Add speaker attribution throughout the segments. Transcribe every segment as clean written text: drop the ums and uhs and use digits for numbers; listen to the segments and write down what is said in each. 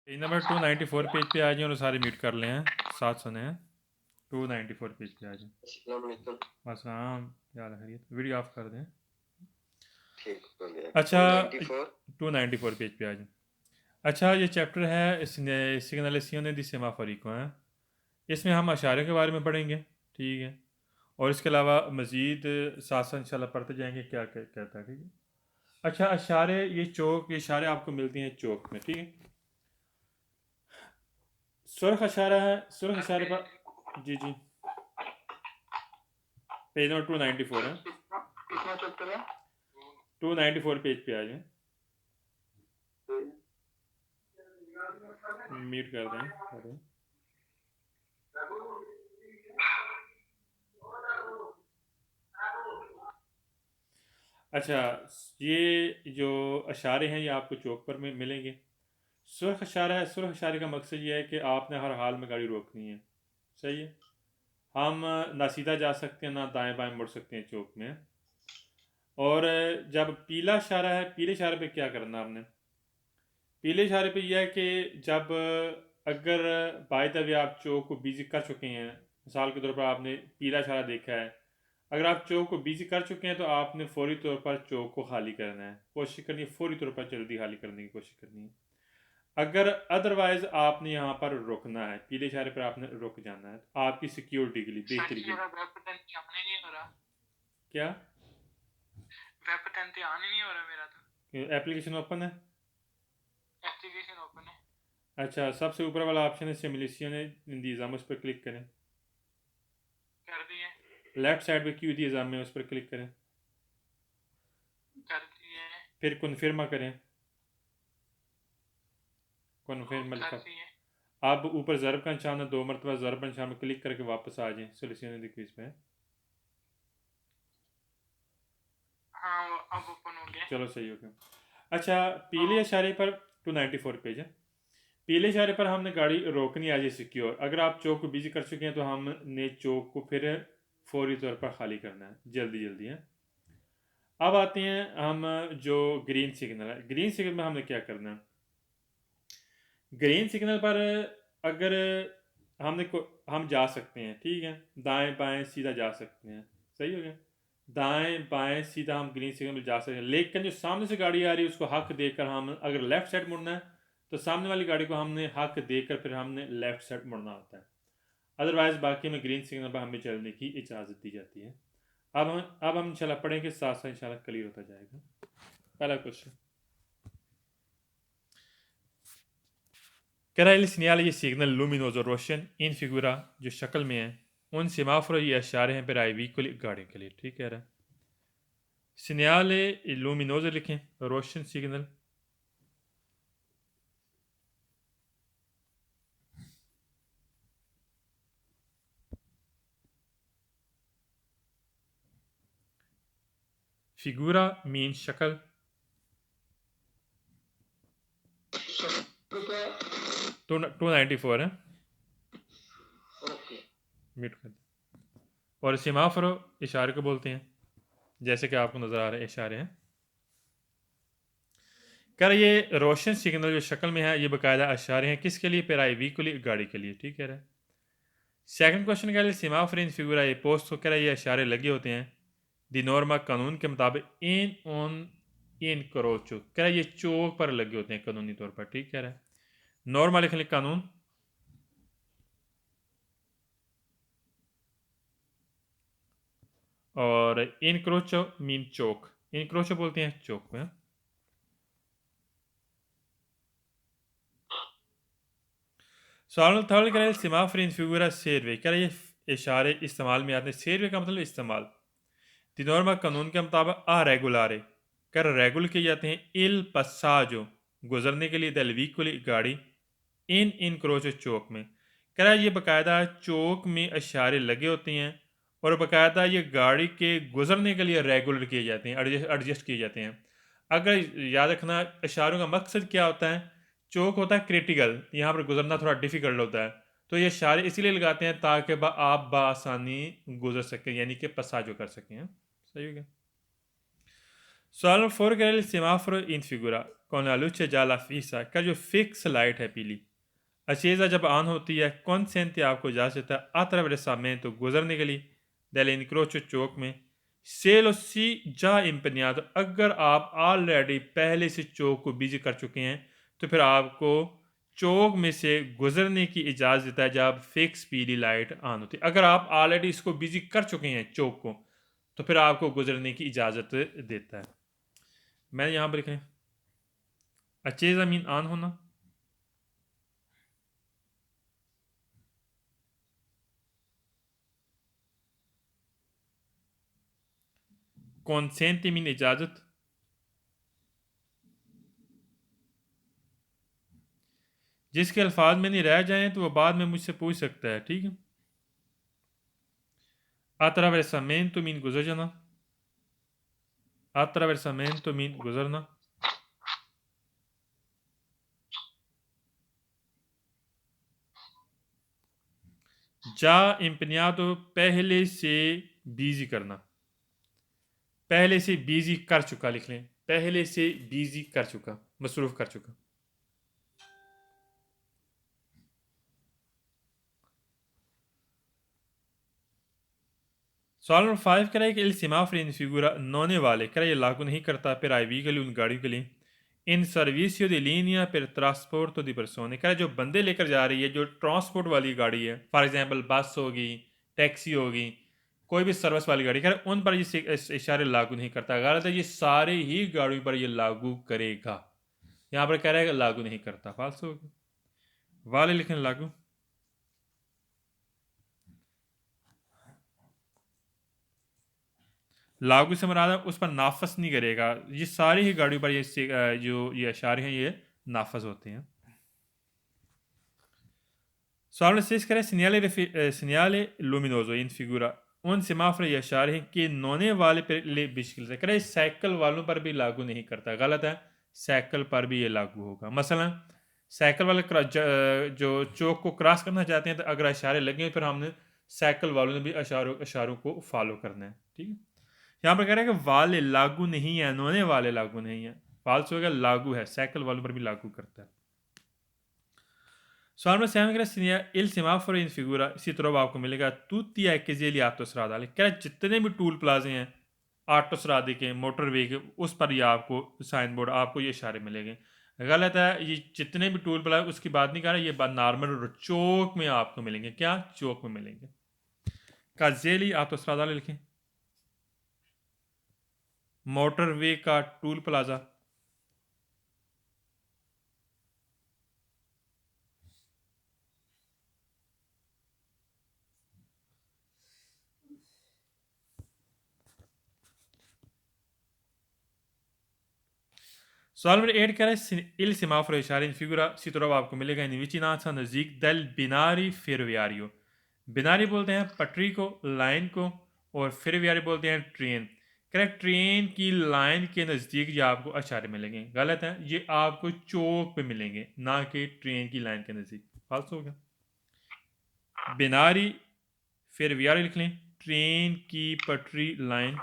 Speaker 1: Page number 294 page पे आ जाए और सारे म्यूट कर लें हैं, साथ सुने हैं। 294 पेज पे आ जाए। बस हाँ, याद खैरियत, वीडियो ऑफ कर दें।
Speaker 2: ठीक हो गया।
Speaker 1: अच्छा
Speaker 2: 294
Speaker 1: 294 पेज पे आ जाए। अच्छा, ये चैप्टर है सिग्नलेशन दी सेमाफोरी को है। इसमें हम अशारे के बारे में पढ़ेंगे, ठीक है, और इसके अलावा मज़ीद साथ साथ इंशाल्लाह पढ़ते जाएंगे क्या कहता है, ठीक है। अच्छा, अशारे, ये चौक, ये इशारे आपको मिलती हैं चौक में, ठीक है। सुरख इशारा है, सुरख इशारे पर जी जी पेज नंबर 294 है।
Speaker 2: कितना चैप्टर है?
Speaker 1: 294 पेज पे आ जाए, म्यूट कर दें अरे। अच्छा, ये जो अशारे हैं ये आपको चौक पर में मिलेंगे। सुरख इशारा है, सुरख इशारे का मकसद ये है कि आपने हर हाल में गाड़ी रोकनी है, सही है। हम ना सीधा जा सकते हैं ना दाएं बाएं मुड़ सकते हैं चौक में। और जब पीला इशारा है, पीले इशारे पे क्या करना आपने? पीले इशारे पे यह है कि जब अगर बाय द वे आप चौक को बिजी कर चुके हैं, मिसाल के तौर पर आपने पीला इशारा देखा है, अगर आप चौक को बिजी कर चुके हैं तो आपने फौरी तौर पर चौक को खाली करना है, कोशिश करनी है फौरी तौर पर जल्दी खाली करने की कोशिश करनी है। अगर अदरवाइज आपने यहाँ पर रुकना है, पीले इशारे पर आपने रुक जाना है, तो आपकी सिक्योरिटी के लिए, बेहतरी के लिए। क्या एप्लीकेशन ओपन है?
Speaker 2: एप्लीकेशन ओपन है।
Speaker 1: अच्छा, सबसे ऊपर वाला ऑप्शन है सिमुलेशन इंतजाम, उस पर क्लिक करें।
Speaker 2: कर दिए।
Speaker 1: लेफ्ट साइड पे क्यू इंतजाम में उस पर क्लिक करें,
Speaker 2: कर दिए।
Speaker 1: फिर कन्फर्म करें, कन्फर्म लिखा।
Speaker 2: कर दिए।
Speaker 1: आप ऊपर ज़रब का निशान है, 2 मरतबा ज़रब का निशान में क्लिक करके वापस आ जाएं सोल्यूशन क्विज में।
Speaker 2: हाँ, वो अब ओपन हो गया।
Speaker 1: चलो सही हो गया। अच्छा, पीले इशारे पर 294 पेज है। पीले इशारे पर हमने गाड़ी रोकनी आज सिक्योर। अगर आप चौक को बिजी कर चुके हैं तो हमने चौक को फिर फौरी तौर पर खाली करना है, जल्दी जल्दी है। अब आते हैं हम जो ग्रीन सिग्नल है, ग्रीन सिग्नल में हमने क्या करना है। ग्रीन सिग्नल पर अगर हम जा सकते हैं, ठीक है, दाएं बाएं सीधा जा सकते हैं, सही हो गया। दाएं बाएं सीधा हम ग्रीन सिग्नल में जा सकते हैं, लेकिन जो सामने से गाड़ी आ रही है उसको हक देकर हम अगर लेफ्ट साइड मुड़ना है तो सामने वाली गाड़ी को हमने हक देकर फिर हमने लेफ्ट साइड मुड़ना होता है। अदरवाइज बाकी में ग्रीन सिग्नल पर हमें चलने की इजाज़त दी जाती है। अब हम इंशाल्लाह पढ़ेंगे, साथ साथ इंशाल्लाह क्लियर होता जाएगा। पहला क्वेश्चन कह रहा है, segnale ये सिग्नल लुमिनोजो रोशन इन फिगुरा जो शक्ल में है उन सेमाफोर ये इशारे हैं पर आई व्हीकल गाड़ियों के लिए, ठीक कह रहा है। segnale लुमिनोजो लिखें, रोशन सिग्नल। फिगुरा मीन शक्ल, 294 है, म्यूट कर दे। और सेमाफोर इशारे को बोलते हैं, जैसे कि आपको नज़र आ रहे इशारे हैं। कर ये रोशन सिग्नल जो शक्ल में है ये बाकायदा इशारे हैं किसके लिए? पेराई व्हीकल गाड़ी के लिए, ठीक कह रहा है। सेकंड क्वेश्चन कह रहे सेमाफोर इन फिगुरा ये पोस्ट को कह रहा है ये इशारे लगे होते हैं दी नॉर्मा कानून के मुताबिक इन ऑन इन क्रोचो, कह रहा है ये चौक पर लगे होते हैं कानूनी तौर पर, ठीक कह रहा है। नॉर्मा लिख लें कानून, और इन क्रोचो मीन चौक, इन क्रोचो बोलते हैं चौक में। सवाल थर्ड कह रहा है सेमाफोर इन फिगुरा सेरवे, कह रहा है ये इशारे इस्तेमाल में आते हैं। सेरवे का मतलब इस्तेमाल। दी नॉर्मा कानून के मुताबिक आ रेगुलारे कर रेगुल किए जाते हैं इल पसाजो गुजरने के लिए, दल व्हीकल गाड़ी, इन क्रोचो चौक में। कह रहा है ये बाकायदा चौक में इशारे लगे होते हैं और बाकायदा ये गाड़ी के गुजरने के लिए रेगुलर किए जाते हैं, एडजस्ट किए जाते हैं। अगर याद रखना इशारों का मकसद क्या होता है, चौक होता है क्रिटिकल, यहाँ पर गुजरना थोड़ा डिफिकल्ट होता है, तो ये इशारे इसीलिए लगाते हैं ताकि आप बआसानी गुजर सकें, यानी कि पसाजो कर सकें। सही हो गया। सवाल नंबर 4 कह रहे सेमाफोर इन फिगुरा con la luce gialla fissa का जो फिक्स लाइट है पीली accesa जब ऑन होती है consente आपको इजाज़त है attraversamento गुजरने के लिए dell'incrocio चौक में se lo si già impegnato अगर आप ऑलरेडी पहले से चौक को बिजी कर चुके हैं तो फिर आपको चौक में से गुजरने की इजाज़त है जब फिक्स पीली लाइट ऑन होती है। अगर आप ऑलरेडी इसको बिजी कर चुके हैं चौक को तो फिर आपको गुजरने की इजाज़त देता है। मैं यहाँ पर लिखें accesa मीन ऑन होना, consente मीन इजाज़त, जिसके अल्फाज में नहीं रह जाएं तो वो बाद में मुझसे पूछ सकता है, ठीक है। attraversamento मीन गुजर जाना, attraversamento मीन गुजरना, जा impegnato पहले से बिजी करना, पहले से बिजी कर चुका लिख लें, पहले से बिजी कर चुका, मसरूफ कर चुका। सवाल नंबर 5 कह रहा है कि इल सेमाफोर इन फिगुरा नोने वाले कह रहा है ये लागू नहीं करता per आई व्हीकल उन गाड़ियों के लिए इन सर्विसियो दी linea per trasporto di persone कह रहा है जो बंदे लेकर जा रही है जो ट्रांसपोर्ट वाली गाड़ी है फॉर एग्जांपल बस होगी टैक्सी होगी कोई भी सर्विस वाली गाड़ी कह रहा है उन पर ये इशारे लागू नहीं करता। गलत है, ये सारे ही गाड़ियों पर ये लागू करेगा। यहाँ पर कह रहा है कि लागू नहीं करता, फाल्स होगा। वाले लिखने लागू, लागू से मुराद है उस पर नाफस नहीं करेगा। ये सारी ही गाड़ियों पर ये जो ये अशारे हैं ये नाफस होते हैं। सवाल नंबर 6 करें सिग्नale luminoso इन फिगुरा उन सेमाफोर ये अशारे हैं कि नोने वाले पर ले बिश्किल से करें साइकिल वालों पर भी लागू नहीं करता। गलत है, साइकिल पर भी ये लागू होगा। मसलन साइकिल वाले जो चौक को क्रॉस करना चाहते हैं तो अगर अशारे लगे फिर हमने साइकिल वालों ने भी अशारों को फॉलो करना है, ठीक है। यहाँ पर कह रहा है कि वाले लागू नहीं है, नोने वाले लागू नहीं है, फाल्स होगा, लागू है, साइकिल वालों पर भी लागू करता है। सवाल में सेवन कह रहा है इल सेमाफोर इन फिगुरा इसी तरह आपको मिलेगा tutti ai caseli autostradali कह रहा है जितने भी टूल प्लाजे हैं ऑटोस्ट्रादे के मोटरवे के उस पर ये आपको साइन बोर्ड आपको ये इशारे मिलेंगे। गलत है, ये जितने भी टूल प्लाजे उसकी बात नहीं कर रहा, ये बात नॉर्मल चौक में आपको मिलेंगे। क्या चौक में मिलेंगे? काजेली ऑटोस्ट्रादाली लिखें, मोटरवे का टूल प्लाजा, सवाल नंबर 8 कह रहा है इल सेमाफोर इशारे इन फिगुरा सी तरह आपको मिलेगा इन विचिनासा नज़दीक दल बिनारी फेरवियारियो। बिनारी बोलते हैं पटरी को, लाइन को, और फेरवियारी बोलते हैं ट्रेन। कह रहा है ट्रेन की लाइन के नज़दीक ये आपको इशारे मिलेंगे। गलत है, ये आपको चौक पे मिलेंगे ना कि ट्रेन की लाइन के नज़दीक, फाल्स हो गया। बिनारी फेरवियारी लिख लें, ट्रेन की पटरी लाइन,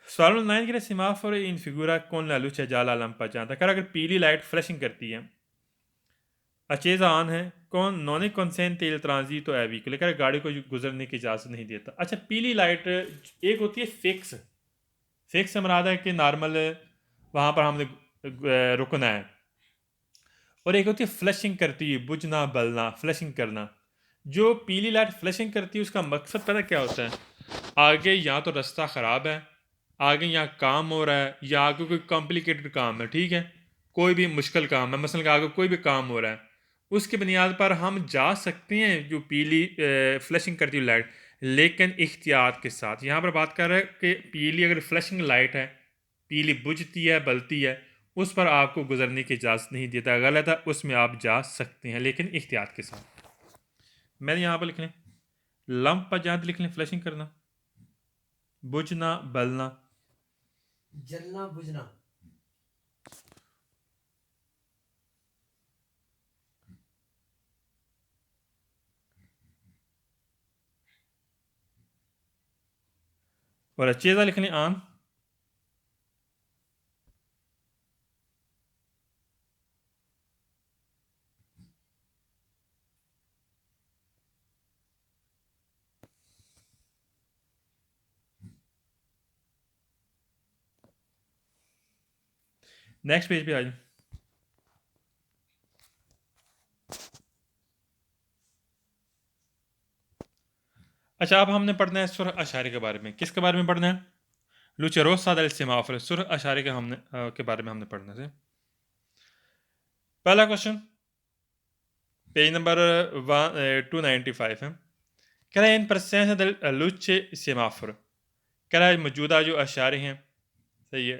Speaker 1: सवाल नंबर 9 के लिए सेमाफोर इन फिगुरा कौन ला लुचा जाला लंपा जानता कर अगर पीली लाइट फ्लैशिंग करती है अचेजा ऑन है कौन नॉन कंसेंट इल ट्रांजिटो है व्हीकल लेकर गाड़ी को गुजरने की इजाज़त नहीं देता। अच्छा, पीली लाइट एक होती है फिक्स, फिक्स से मुराद है कि नॉर्मल वहाँ पर हमने रुकना है, और एक होती है फ्लैशिंग करती है, बुझना बलना, फ्लैशिंग करना। जो पीली लाइट फ्लैशिंग करती है उसका मकसद पता क्या होता है? आगे या तो रास्ता ख़राब है, आगे यहाँ काम हो रहा है, या आगे कोई कॉम्प्लिकेटेड काम है, ठीक है, कोई भी मुश्किल काम है, मसलन आगे कोई भी काम हो रहा है, उसकी बुनियाद पर हम जा सकते हैं जो पीली फ्लैशिंग करती हुई लाइट, लेकिन एहतियात के साथ। यहाँ पर बात कर रहे हैं कि पीली अगर फ्लैशिंग लाइट है, पीली बुझती है, बलती है, उस पर आपको गुजरने की इजाज़त नहीं देता। गलत है, उसमें आप जा सकते हैं लेकिन एहतियात के साथ। मैंने यहाँ पर लिख लें लंप पर जहाँ लिख लें फ्लैशिंग करना, बुझना बलना,
Speaker 3: जलना बुझना।
Speaker 1: और accesa लिख लें आन। नेक्स्ट पेज पे आ जाए। अच्छा, अब हमने पढ़ना है सुरह अशारे के बारे में। किसके बारे में पढ़ना है? लुचे रोसा del सेमाफोर, सुरह अशारे के के बारे में हमने पढ़ना है। पहला क्वेश्चन पेज नंबर 295 है। कह रहा है इन presenza del luce semaforo, कह रहा है मौजूदा जो अशारे हैं, सही है,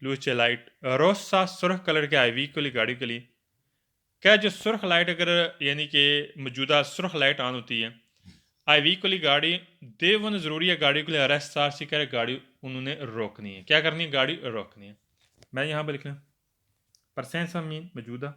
Speaker 1: लुचे लाइट रोसा सुरख कलर के आई व्हीकल गाड़ी के लिए, क्या जो सुरख लाइट अगर यानी कि मौजूदा सुरख लाइट ऑन होती है आई व्हीकल गाड़ी देवन ज़रूरी है गाड़ी के लिए अरेस्ट सार से कह रहे गाड़ी उन्होंने रोकनी है। क्या करनी है? गाड़ी रोकनी है। मैं यहाँ पर लिख रहा परसेंट मीन मौजूदा,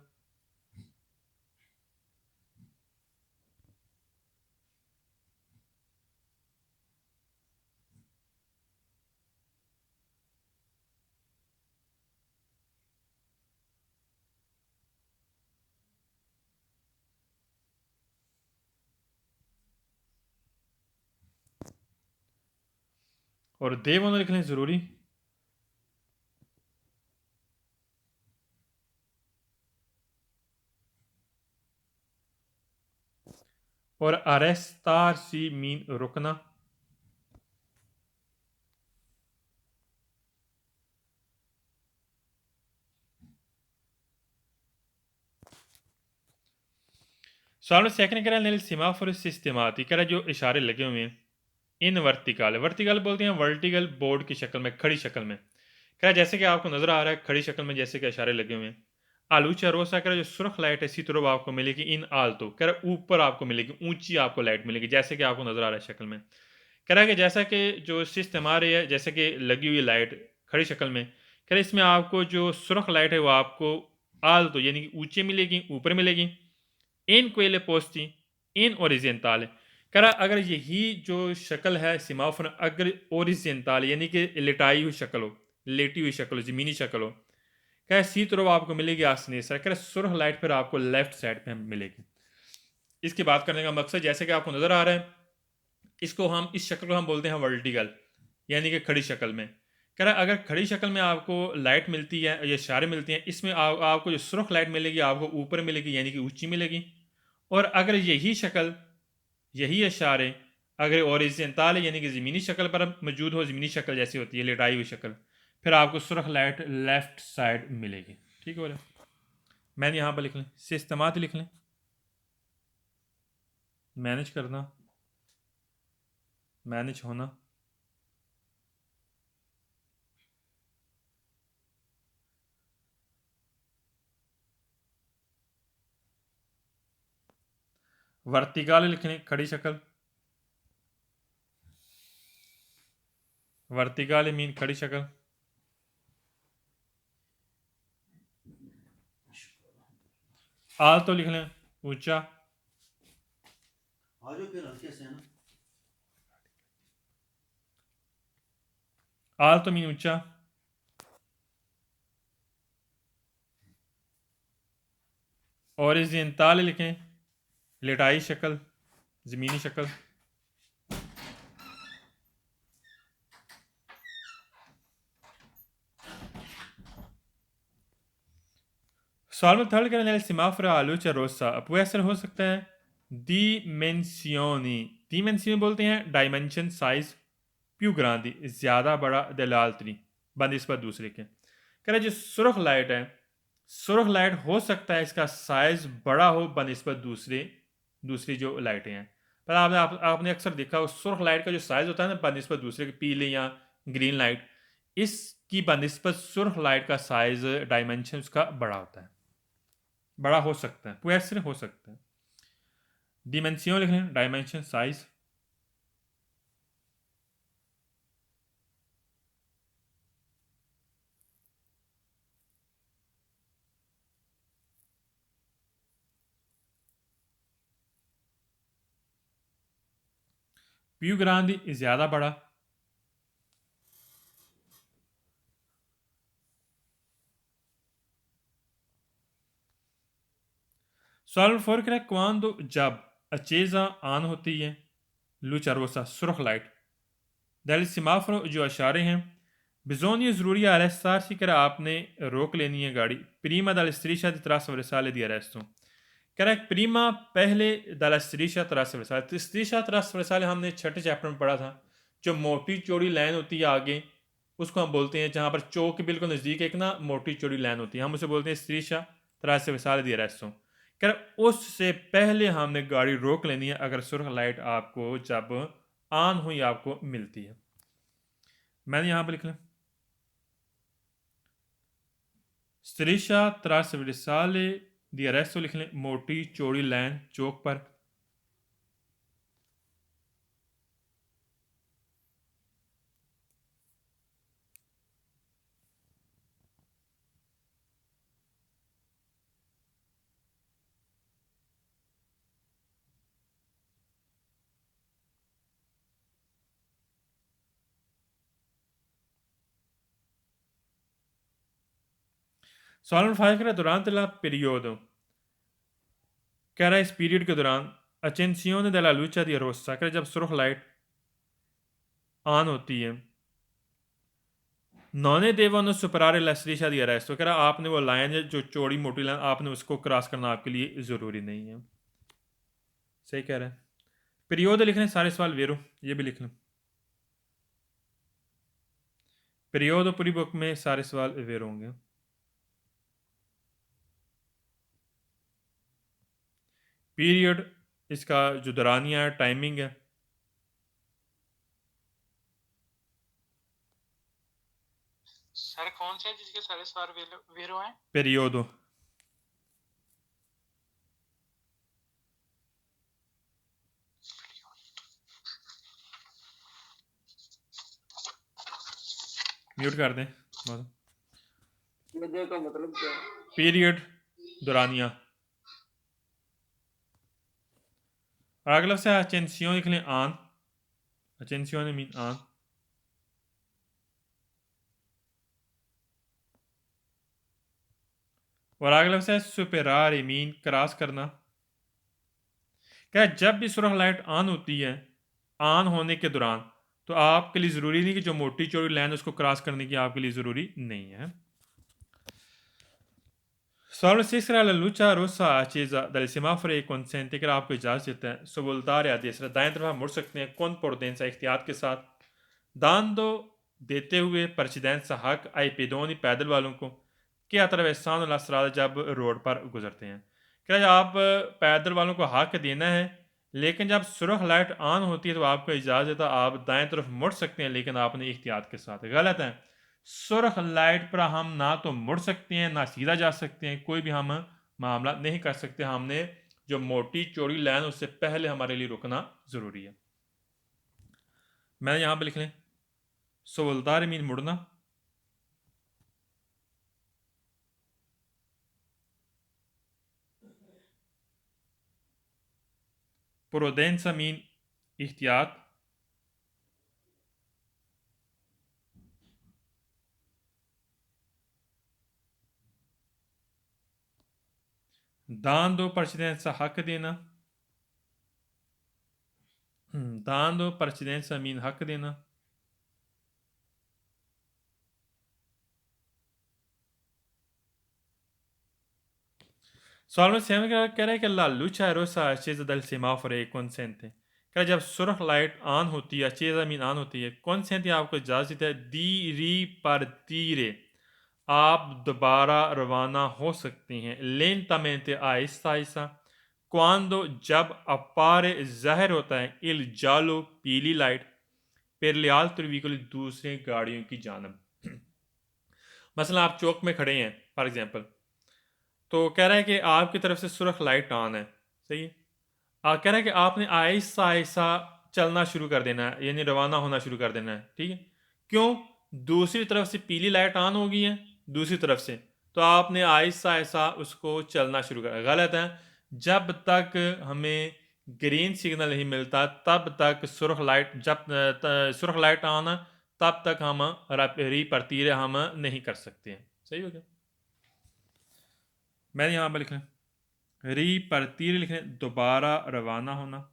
Speaker 1: और देवन लिख लें ज़रूरी, और अरेस्तार सी मीन रुकना, सवाल में सेकंड कह रहा है सिमाफोर सिस्टमाती, कह रहा जो इशारे लगे हुए हैं इन वर्टिकल, वर्टिकल बोलते हैं वर्टिकल बोर्ड की शक्ल में, खड़ी शक्ल में, कह रहा जैसे कि आपको नजर आ रहा है खड़ी शक्ल में जैसे कि इशारे लगे हुए हैं। आलूचा रोसा कह रहा जो सुरख लाइट है इसी तरह आपको मिलेगी इन आल, तो कह रहा ऊपर आपको मिलेगी, ऊंची आपको लाइट मिलेगी जैसे कि आपको नजर आ रहा है शक्ल में। कह रहा है कि जैसा कि जो सिस्टम आ रही है जैसे कि लगी हुई लाइट खड़ी शक्ल में, कह रहा इसमें आपको जो सुरख लाइट है वो आपको आल तो यानी कि ऊंचे मिलेगी, ऊपर मिलेगी। इन कोयले पोस्टी इन ओरिजेंटाल, कह रहा अगर यही जो शक्ल है सिमाफन अगर ओरिजेंटाल यानी कि लेटाई हुई शक्ल हो, लेटी हुई शक्ल हो, ज़मीनी शक्ल हो, कह सी तरफ आपको मिलेगी आसनी सर, कह सुरख लाइट फिर आपको लेफ्ट साइड पे मिलेगी। इसकी बात करने का मकसद जैसे कि आपको नज़र आ रहा है इसको हम इस शक्ल को हम बोलते हैं वर्टिकल यानी कि खड़ी शक्ल में। कह रहा अगर खड़ी शक्ल में आपको लाइट मिलती है या इशारे मिलती हैं इसमें आपको जो सुरख लाइट मिलेगी आपको ऊपर मिलेगी यानी कि ऊंची मिलेगी। और अगर यही शक्ल यही इशारे अगर ओरिजेंटल यानी कि ज़मीनी शक्ल पर मौजूद हो, ज़मीनी शक्ल जैसी होती है लेटाई हुई शक्ल, फिर आपको सुरख लाइट लेफ्ट साइड मिलेगी। ठीक हो रहा? मैंने यहाँ पर लिख लें सिस्टमात लिख लें, मैनेज करना, मैनेज होना, वर्टिकल लिख लें खड़ी शक्ल, वर्टिकल मीन खड़ी शक्ल, आल तो लिख लें ऊंचा, आल तो मीन ऊंचा, ओरिजेंटल लिखें लेटाई शक्ल, ज़मीनी शक्ल। सवाल में थर्ड करने सिमाफरा आलूचा रोसा può essere हो सकता है dimensioni, dimensioni बोलते हैं डायमेंशन साइज, più grandi ज़्यादा बड़ा दलालतनी बनिस्बत दूसरे के। कह रहे जो सुरख लाइट है, सुरख लाइट हो सकता है इसका साइज बड़ा हो बनिस्बत दूसरी जो लाइटें हैं। पर आपने अक्सर देखा सुरख लाइट का जो साइज होता है ना बनिस्बत दूसरे के, पीले या ग्रीन लाइट, इसकी बनिस्बत सुरख लाइट का साइज डायमेंशन उसका बड़ा होता है, बड़ा हो सकता है, पुएसर हो सकता है। डिमेंसियों लिख लें डायमेंशन साइज, प्यू ग्रांदी ज़्यादा बड़ा, सवाल नंबर 4 कह रहा है क्वांडो जब accesa ऑन होती है luce rossa सुर्ख लाइट del semaforo जो इशारे हैं bisogna ज़रूरी arrestarsi कह रहा है आपने रोक लेनी है गाड़ी prima dalla striscia di trasversale di arresto कह रहा है prima पहले dalla striscia trasversale तो striscia trasversale हमने छठे चैप्टर में पढ़ा था जो मोटी चौड़ी लाइन होती है आगे उसको हम बोलते हैं जहाँ पर चौक के बिल्कुल नज़दीक एक ना मोटी चौड़ी लाइन होती है हम उसे बोलते हैं striscia trasversale di arresto कर उससे पहले हमने गाड़ी रोक लेनी है अगर सुर्ख लाइट आपको जब ऑन हुई आपको मिलती है मैंने यहां पर लिख लिया स्त्रीशा ट्रासवेर्साले दी अरेस्टो लिख लें मोटी चौड़ी लाइन चौक पर सवाल नंबर 5 कह रहा है durante la periodo कह रहा है इस पीरियड के दौरान accensione della luce di rossa कह रहा है जब सुर्ख लाइट ऑन होती है नॉने देवानो सुपरारे la striscia di arresto कह रहा है आपने वो लाइन जो चौड़ी मोटी लाइन आपने उसको क्रॉस करना आपके लिए ज़रूरी नहीं है सही कह रहा है पीरियड लिख लें सारे सवाल वेरो ये भी लिख लें पीरियड पूरी बुक में सारे सवाल वेरो होंगे पीरियड इसका जो दौरानिया है टाइमिंग है
Speaker 2: सर कौन से है जिसके सारे सवाल वेरो हैं?
Speaker 1: पेरियोडो म्यूट कर दें
Speaker 2: का मतलब क्या है?
Speaker 1: पीरियड दौरानिया और अगला से अचेंसियों लिख लें आन अचेंसियों ने मीन आन और अगला से सुपेरारे मीन क्रॉस करना क्या जब भी सुर्ख लाइट ऑन होती है ऑन होने के दौरान तो आपके लिए ज़रूरी नहीं कि जो मोटी चौड़ी लाइन उसको क्रॉस करने की आपके लिए ज़रूरी नहीं है सवाल 6 करा la luce rossa accesa dal semaforo e consente कि आपको इजाज़त देता है सबुलदार या देसरा दाएं तरफ मुड़ सकते हैं कौन prudenza एहतियात के साथ dando देते हुए precedenza हक ai pedoni पैदल वालों को कि attraversano la strada जब रोड पर गुजरते हैं क्या आप पैदल वालों को हक देना है लेकिन जब सुर्ख लाइट ऑन होती है तो आपको इजाज़त देता आप दाएं तरफ मुड़ सकते हैं लेकिन आपने एहतियात के साथ गलत है सुर्ख लाइट पर हम ना तो मुड़ सकते हैं ना सीधा जा सकते हैं कोई भी हम मामला नहीं कर सकते हमने जो मोटी चौड़ी लाइन उससे पहले हमारे लिए रुकना ज़रूरी है मैं यहाँ पे लिख लें सोवलदार मीन मुड़ना प्रोडेंसा मीन एहतियात dando precedenza हक देना dando precedenza मीन हक देना सवाल में सेवन कह रहा है कि ला luce rossa accesa dal semaforo e consente क्या जब सुर्ख लाइट ऑन होती है accesa मीन ऑन होती है consente आपको इजाज़त है di ripartire आप दोबारा रवाना हो सकते हैं lentamente आहिस्ता आहिस्ता quando जब appare ज़ाहिर होता है il giallo पीली light per le altre veicoli दूसरे गाड़ियों की जानब मसला आप चौक में खड़े हैं फॉर एग्जांपल तो कह रहा है कि आपकी तरफ से सुर्ख लाइट ऑन है सही है कह रहा है कि आपने आहिस्ता आहिस्ता चलना शुरू कर देना है यानी रवाना होना शुरू कर देना है ठीक है क्यों दूसरी तरफ से पीली लाइट ऑन हो गई है दूसरी तरफ से तो आपने आहिस्ता आहिस्ता उसको चलना शुरू कर गलत है जब तक हमें ग्रीन सिग्नल नहीं मिलता तब तक सुर्ख लाइट जब सुर्ख लाइट ऑन तब तक हम रिपर्तीरे हम नहीं कर सकते हैं सही हो गया मैंने यहाँ पर लिखा रिpartire लिखने दोबारा रवाना होना।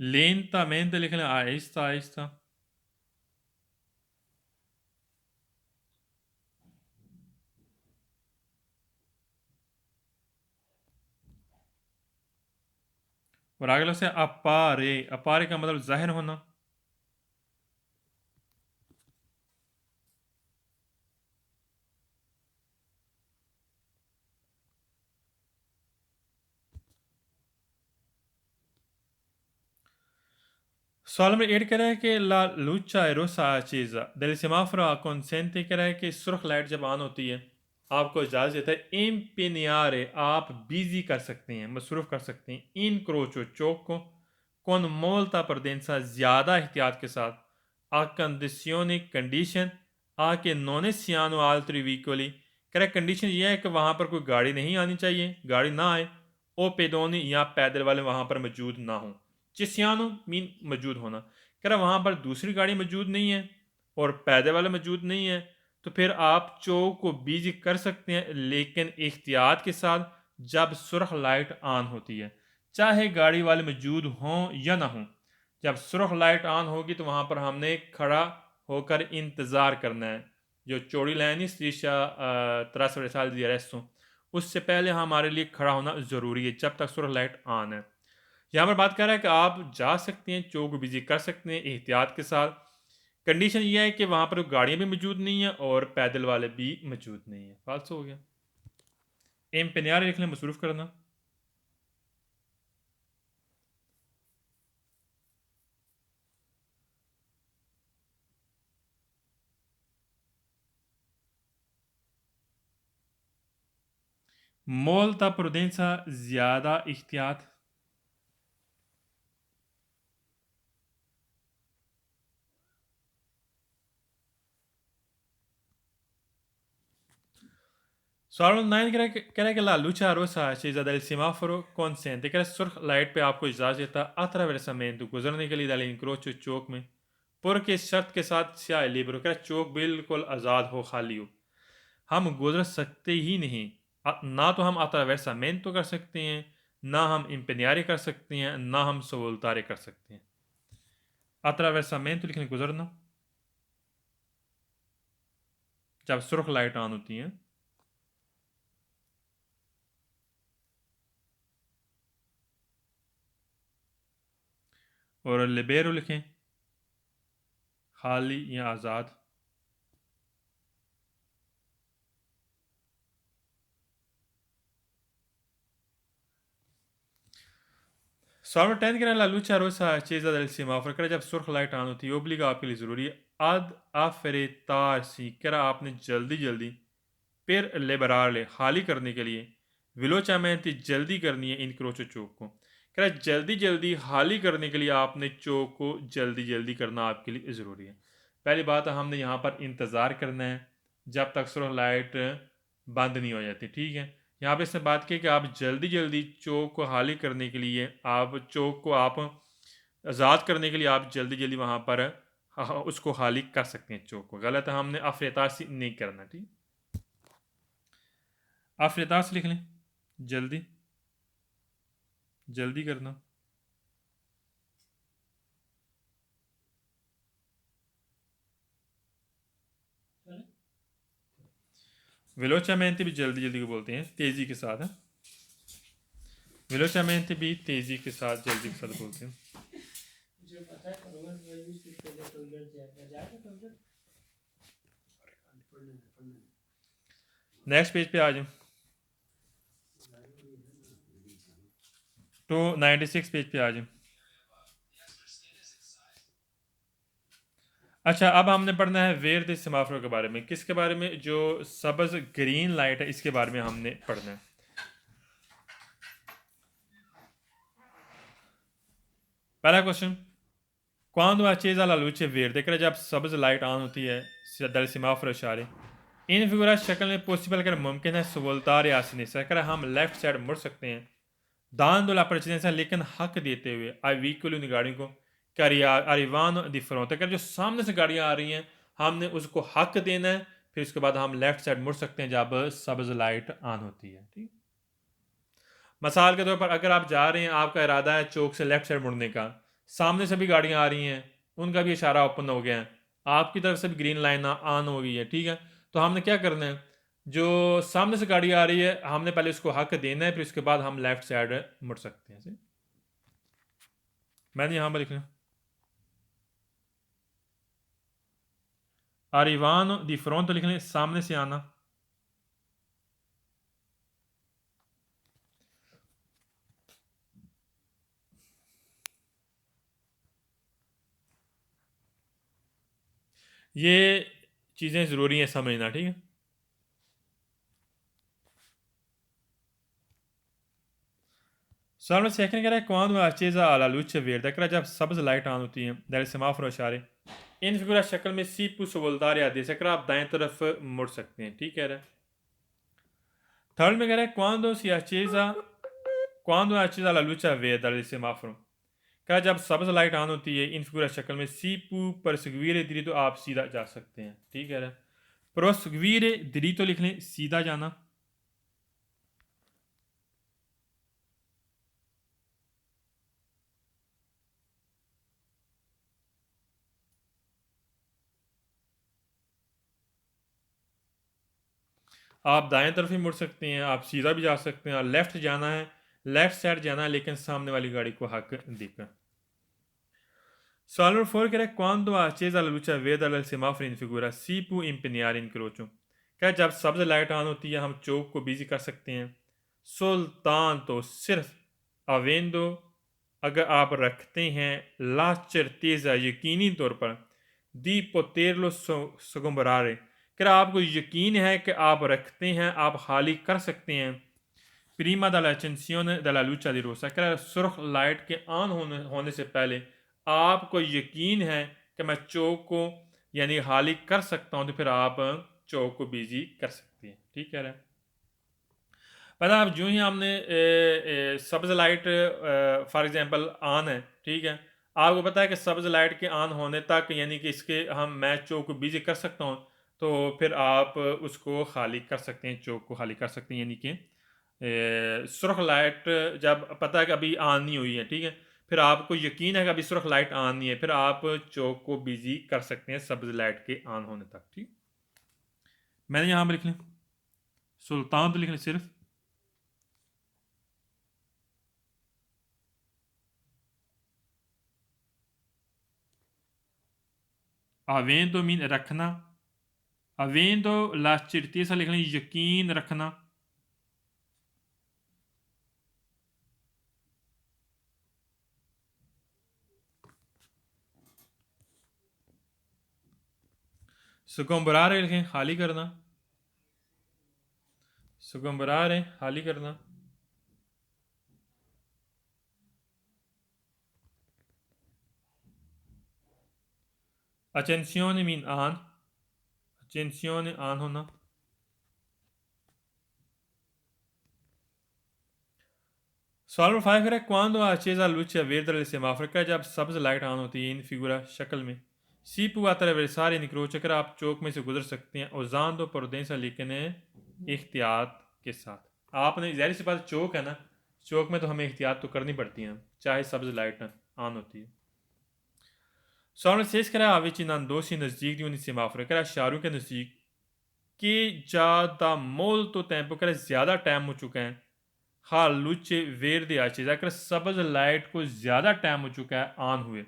Speaker 1: lentamente लिखने आहिस्ता आहिस्ता। और अगला से अपारे, अपारे का मतलब जाहिर होना। सवाल नंबर 8 कह रहा है कि ला लूचा रोसा चीज़ा del semáforo consente कह रहा है कि सुर्ख लाइट जब ऑन होती है आपको इजाज़त देता है इम्पेनियारे, आप बिजी कर सकते हैं, मसरूफ़ कर सकते हैं इन क्रोचो चौक को con molta prudenza, ज़्यादा एहतियात के साथ a condizioni कंडीशन आ के non siano altri veicoli, कह रहा है कंडीशन यह है कि वहाँ पर कोई गाड़ी नहीं आनी चाहिए, गाड़ी ना आए, ओ पेडोनी या पैदल वाले वहाँ पर मौजूद ना हों। चिसियानो मीन मौजूद होना, कह रहा वहाँ पर दूसरी गाड़ी मौजूद नहीं है और पैदल वाला मौजूद नहीं है, तो फिर आप चौक को बिजी कर सकते हैं लेकिन एहतियात के साथ जब सुर्ख लाइट ऑन होती है, चाहे गाड़ी वाले मौजूद हों या ना हों। जब सुर्ख लाइट ऑन होगी तो वहाँ पर हमने खड़ा होकर इंतज़ार करना है। जो चौड़ी लाइन है स्ट्रीशा ट्रांसवर्साल दी अरेस्टो, उससे पहले हमारे लिए खड़ा होना ज़रूरी है जब तक सुर्ख लाइट ऑन है। यहाँ पर बात कर रहा है कि आप जा सकते हैं, चौक बिजी कर सकते हैं एहतियात के साथ। कंडीशन ये है कि वहाँ पर गाड़ियाँ भी मौजूद नहीं हैं और पैदल वाले भी मौजूद नहीं हैं। फालसो हो गया। एम्पेनियार लिख लें, मसरूफ़ करना। मोल्ता प्रुडेंसा, ज़्यादा एहतियात। सवाल नंबर 9 कह रहा है कि ला लूचा रोसा चीज़ा del semáforo consente, कह रहा है सुर्ख लाइट पे आपको इजाज़त देता attraversamento, गुजरने के लिए दाल इंक्रोचो चौक में, पुर के शर्त के साथ स्या लिब्रो, कह रहा है चौक बिल्कुल आज़ाद हो, खाली हो, हम गुजर सकते ही नहीं। ना तो हम attraversamento कर सकते हैं, ना हम impeñare कर सकते हैं, ना हम सवोल्तारे कर सकते हैं। attraversamento लिखने गुजरना, जब सुर्ख लाइट ऑन होती हैं। और लिबेरो लिखें, खाली या आज़ाद। सवाल नंबर 10 कह रहा है ला लूचा रोसा चीज़ा del semáforo, कह रहा है जब सुर्ख लाइट ऑन होती है ओब्लिगा आपके लिए ज़रूरी है ad affrettarsi, कह रहा है आपने जल्दी जल्दी फिर लेबराले खाली करने के लिए विलोचामेंटी जल्दी करनी है इन क्रोचो चौक को, कह रहा है जल्दी जल्दी खाली करने के लिए आपने चौक को जल्दी जल्दी करना आपके लिए ज़रूरी है। पहली बात है हमने यहाँ पर इंतज़ार करना है जब तक सुर्ख लाइट बंद नहीं हो जाती, ठीक है। यहाँ पे इसने बात की कि आप जल्दी जल्दी चौक को खाली करने के लिए, आप चौक को आप आज़ाद करने के लिए आप जल्दी जल्दी वहाँ पर उसको खाली कर सकते हैं चौक को। गलत है, हमने अफरेतासी नहीं करना, ठीक। अफरेतास लिख लें, जल्दी जल्दी करना। वेलोचामेंटी भी जल्दी जल्दी को बोलते हैं, तेज़ी के साथ है। वेलोचामेंटी भी तेज़ी के साथ, जल्दी के साथ बोलते हैं। नेक्स्ट पेज पे आ जाओ, 296 पेज पे आ जाओ। अच्छा, अब हमने पढ़ना है वेयर द सेमाफोर के बारे में। किसके बारे में? जो सब्ज़ ग्रीन लाइट है इसके बारे में हमने पढ़ना है। पहला question, quando accesa la luce verde, कर जब सब्ज़ लाइट ऑन होती है दल सेमाफोर इशारे इन फिगुरा शक्ल में पॉसिबल कर मुमकिन है सवोल्तार या आसनी से, कर हम लेफ्ट साइड मुड़ सकते हैं dando la precedenza लेकिन हक देते हुए आई व्हीकल उन गाड़ियों को कि arrivano di fronte, अगर जो सामने से गाड़ियाँ आ रही हैं हमने उसको हक देना है, फिर उसके बाद हम लेफ्ट साइड मुड़ सकते हैं जब सब्ज लाइट ऑन होती है। ठीक, मिसाल के तौर पर अगर आप जा रहे हैं, आपका इरादा है चौक से लेफ्ट साइड मुड़ने का, सामने से भी गाड़ियाँ आ रही हैं, उनका भी इशारा ओपन हो गया है, आपकी तरफ से भी ग्रीन लाइन ऑन हो गई है, ठीक है, तो हमने क्या करना है, जो सामने से गाड़ी आ रही है हमने पहले उसको हक देना है, फिर उसके बाद हम लेफ्ट साइड मुड़ सकते हैं। मैंने यहाँ पर लिखना arrivano di fronte, लिखने सामने से आना, ये चीज़ें ज़रूरी हैं समझना। ठीक है, सवाल में सेकंड कह रहा है quando accesa alla luce verde, कह रहा है जब सब्ज लाइट ऑन होती है del semaforo इशारे इन फिगुरा शक्ल में सी पुश वोल्टारे आदेश, अगर आप दाएं तरफ मुड़ सकते हैं। ठीक कह रहा है। थर्ड में कह रहा है quando accesa la luce verde del semaforo, कह रहा है जब सब्ज लाइट ऑन होती है इन फिगुरा शक्ल में सी पू परसेगुire diritto, आप सीधा जा सकते हैं। ठीक कह रहा है। proseguire diritto लिख लें सीधा जाना, आप दाएं तरफ ही मुड़ सकते हैं, आप सीधा भी जा सकते हैं, लेफ्ट जाना है, लेफ्ट साइड जाना है, लेकिन सामने वाली गाड़ी को हक देकर। सवाल नंबर 4 कह रहा है quando accesa la luce verde del semaforo in figura si può impegnare incrocio, क्या जब सब्ज लाइट ऑन होती है हम चौक को बिजी कर सकते हैं, soltanto सिर्फ avendo, अगर आप रखते हैं la certezza यकीनी तौर पर di poterlo sgomberare, क्या आपको यकीन है कि आप रखते हैं, आप खाली कर सकते हैं prima dall'accensione della luce di rossa, क्या सुर्ख लाइट के ऑन होने से पहले आपको यकीन है कि मैं चौक को यानी खाली कर सकता हूं, तो फिर आप चौक को बिजी कर सकते हैं। ठीक कह रहा है। पता आप जो ही हमने सब्ज लाइट फॉर एग्जांपल ऑन है, ठीक है, आपको पता है कि सब्ज लाइट के ऑन होने तक यानी कि इसके मैं चौक को बिजी कर सकता हूँ, तो फिर आप उसको खाली कर सकते हैं, चौक को खाली कर सकते हैं, यानी कि सुर्ख लाइट जब पता है कि अभी ऑन नहीं हुई है, ठीक है, फिर आपको यकीन है कि अभी सुर्ख लाइट ऑन नहीं है, फिर आप चौक को बिजी कर सकते हैं सब्ज लाइट के ऑन होने तक। ठीक, मैंने यहाँ पर लिख लें सुल्तान, तो लिख लें सिर्फ avendo मीन रखना, avendo la certezza लिख लें यकीन रखना, sgomberare लिखें खाली करना, sgomberare खाली करना, accensione mean on, accensione on होना, सवाल नंबर 5 है quando accesa la luce verde del semaforo, का जब सब्ज लाइट ऑन होती है इन फिगुरा शक्ल में सी può attraversare in croce, कर आप चौक में से गुजर सकते हैं usando prudenza, लेकिन एहतियात के साथ। आपने ज़ाहिर सी बात चौक है ना, चौक में तो हमें एहतियात तो करनी पड़ती है चाहे सब्ज लाइट ऑन होती है। सवाल नंबर 6 करा avvicinandosi नज़दीक di un semaforo, करा शाहरुख के नज़दीक कि ज़्यादा molto tempo, करा ज़्यादा टाइम हो चुका है हाँ लुचे वेर दे आचे, अगर सब्ज लाइट को ज़्यादा टाइम हो चुका है ऑन हुए,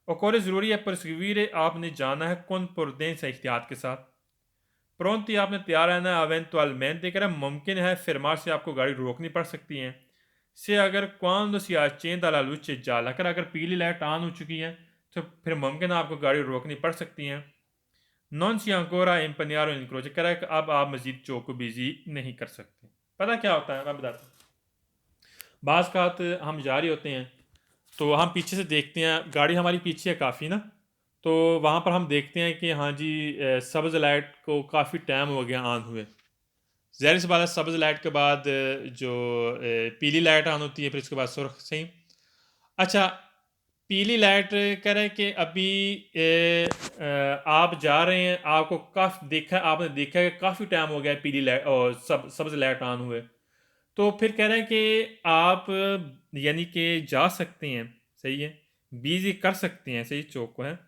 Speaker 1: और ज़रूरी है परसवीर आपने जाना है कौन पुरदें से एहतियात के साथ, प्रोंती आपने तैयार रहना है अवेंटुअलमेंट कर मुमकिन है फिरमार से आपको गाड़ी रोकनी पड़ सकती है से अगर कौन सी चेंद अला लुचे जाला कर अगर पीली लाइट ऑन हो चुकी है तो फिर मुमकिन है आपको गाड़ी रोकनी पड़ सकती है। नॉन सी अंकोरा एम्पनियारो इनक्रोच कर अब आप मजीद चौक को बिजी नहीं कर सकते। पता क्या होता है मैं बताता हूँ, बाज़ का हम जा रहे होते हैं तो हम पीछे से देखते हैं गाड़ी हमारी पीछे है काफ़ी ना, तो वहाँ पर हम देखते हैं कि हाँ जी सब्ज़ लाइट को काफ़ी टाइम हो गया ऑन हुए, ज़ाहिर सी बात है सब्ज़ लाइट के बाद जो पीली लाइट ऑन होती है, फिर उसके बाद सुर्ख। सही। अच्छा, पीली लाइट कह रहा है कि अभी आप जा रहे हैं, आपको आपने देखा है कि काफ़ी टाइम हो गया है पीली लाइट और सब्ज़ लाइट ऑन हुए, तो फिर कह रहा है कि आप यानी कि जा सकते हैं। सही है, बिजी कर सकते हैं, सही, चौक को है,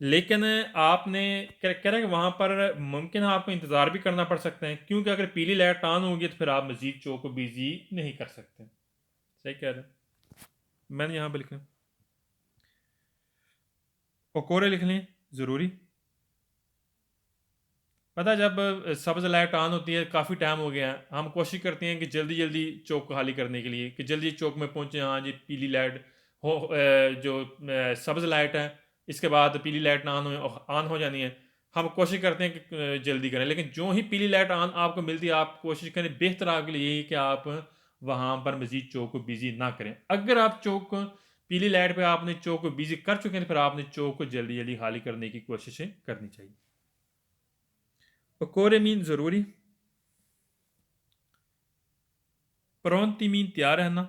Speaker 1: लेकिन आपने कह रहा है कि वहाँ पर मुमकिन है आपको इंतज़ार भी करना पड़ सकता है, क्योंकि अगर पीली लाइट ऑन होगी तो फिर आप मज़ीद चौक को बिजी नहीं कर सकते। सही कह रहे हैं। मैंने यहाँ पर लिखा पकोड़े लिख लें ज़रूरी। पता है, जब सब्ज़ लाइट ऑन होती है, काफ़ी टाइम हो गया है, हम कोशिश करते हैं कि जल्दी जल्दी चौक को खाली करने के लिए, कि जल्दी चौक में पहुँचे। हाँ जी, पीली लाइट हो, जो सब्ज़ लाइट है, इसके बाद पीली लाइट ना ऑन हो जानी है। हम कोशिश करते हैं कि जल्दी करें, लेकिन जो ही पीली लाइट ऑन आपको मिलती है, आप कोशिश करें, बेहतर आपके लिए यही कि आप वहाँ पर मज़ीद चौक को बिज़ी ना करें। अगर आप चौक पीली लाइट पे आपने चौक को बिज़ी कर चुके हैं, तो फिर आपने चौक को जल्दी जल्दी खाली करने की कोशिशें करनी चाहिए। पकोड़े मीन ज़रूरी, pronti मीन तैयार रहना,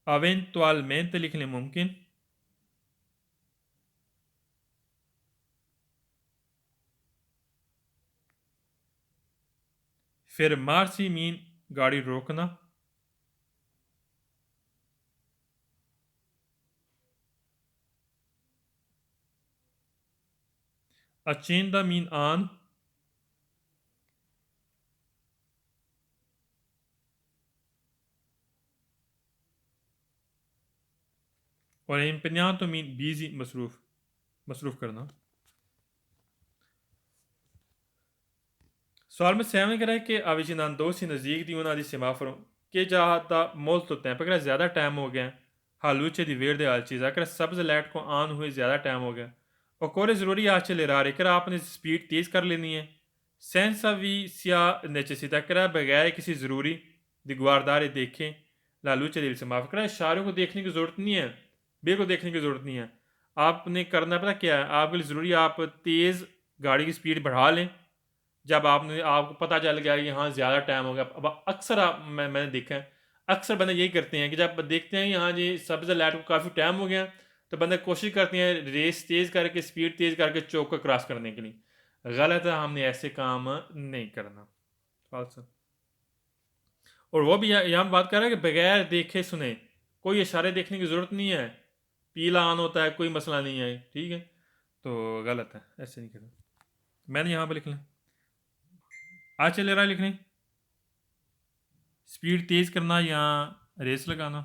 Speaker 1: eventualmente लिख लें मुमकिन, फिर मार्सी मीन गाड़ी रोकना, accenda मीन ऑन, और impegnado मीन बिजी, मसरूफ, मसरूफ करना। सवाल में 7 कह रहा है कि avvicinando si नज़दीक di una di semaforo che già da molto tempo, अगर ज़्यादा टाइम हो गया, हालूचे दी वेर दे चीज़, अगर सब्ज़ लाइट को ऑन हुए ज़्यादा टाइम हो गया, और कोरे ज़रूरी आज चले रहा है, अगर आपने स्पीड तेज़ कर लेनी है, सेंसा वी सिया नेचेसिटा करा बगैर किसी ज़रूरी दिगवारदारे देखें, लालूचे दिल से माफ़ करा, इशारों को देखने की ज़रूरत नहीं है, बे को देखने की ज़रूरत नहीं है। आपने करना पता क्या है, आपके लिए ज़रूरी आप तेज़ गाड़ी की स्पीड बढ़ा लें जब आपको पता चल गया कि हाँ ज़्यादा टाइम हो गया। अब अक्सर मैंने देखा है, अक्सर बंदे यही करते हैं कि जब देखते हैं कि हाँ जी सब्ज़ लाइट को काफ़ी टाइम हो गया, तो बंदे कोशिश करते हैं रेस तेज़ करके, स्पीड तेज़ करके चौक को क्रॉस करने के लिए। गलत है, हमने ऐसे काम नहीं करना। फाल्स। और वो भी यहाँ बात कर रहा है कि बगैर देखे सुने, कोई इशारे देखने की ज़रूरत नहीं है, पीला ऑन होता है, कोई मसला नहीं है, ठीक है, तो गलत है, ऐसे नहीं करना। मैंने यहाँ पर लिख लें आज चले रहा है, लिख लें स्पीड तेज़ करना या रेस लगाना।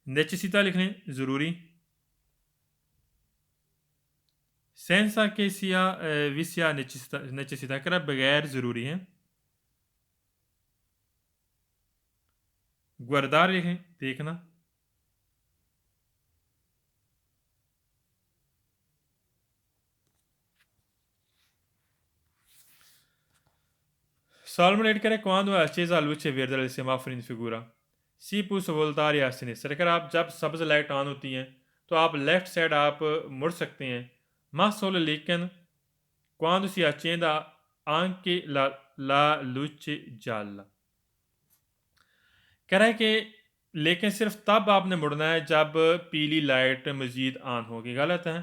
Speaker 1: नेचेसिता लिख लें ज़रूरी, सेंसा के सिया विसिया नेचेसिता करा बगैर ज़रूरी है। गुरदार लिखें देखना, Salmonet करे quando è accesa la luce verde del semaforo in figura si può voltare a sinistra। अगर आप जब सब्ज लाइट ऑन होती हैं तो आप लेफ्ट साइड आप मुड़ सकते हैं, ma solo लेकिन quando si accenda anche la luce gialla। कह रहा है कि लेकिन सिर्फ तब आपने मुड़ना है जब पीली लाइट मजीद ऑन होगी। गलत है,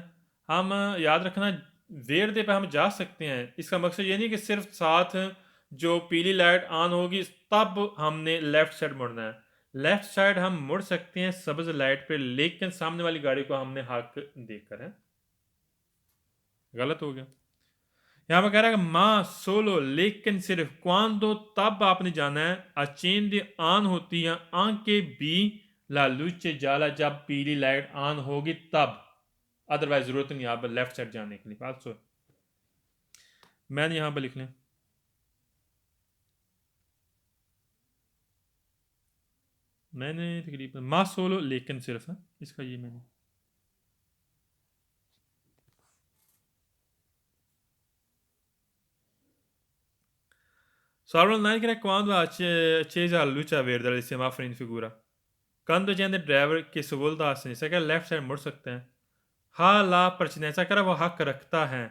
Speaker 1: हम याद रखना वेरदे पे हम जा सकते हैं, इसका मकसद ये नहीं कि सिर्फ साथ जो पीली लाइट ऑन होगी तब हमने लेफ़्ट साइड मुड़ना है। लेफ़्ट साइड हम मुड़ सकते हैं सब्ज़ लाइट पे, लेकिन सामने वाली गाड़ी को हमने हक देकर है। गलत हो गया। यहाँ पर कह रहा है कि माँ सोलो लेकिन सिर्फ क्वांदो तब आपने जाना है अचेंद ऑन होती है आंखें भी लालूचे जाला जब पीली लाइट ऑन होगी तब, अदरवाइज जरूरत नहीं आप लेफ्ट साइड जाने के लिए। बात सो मैंने यहाँ पर लिख लें मैंने तकरीबन माँ सोलो लेकिन सिर्फ है, इसका ये मैंने Salvo non che quando accesa la luce verde del semaforo in figura. Quando c'è il driver che si vuole da sinistra che left side मुड़ सकते हैं. हाँ ला परचनेसा करा वो हक रखता है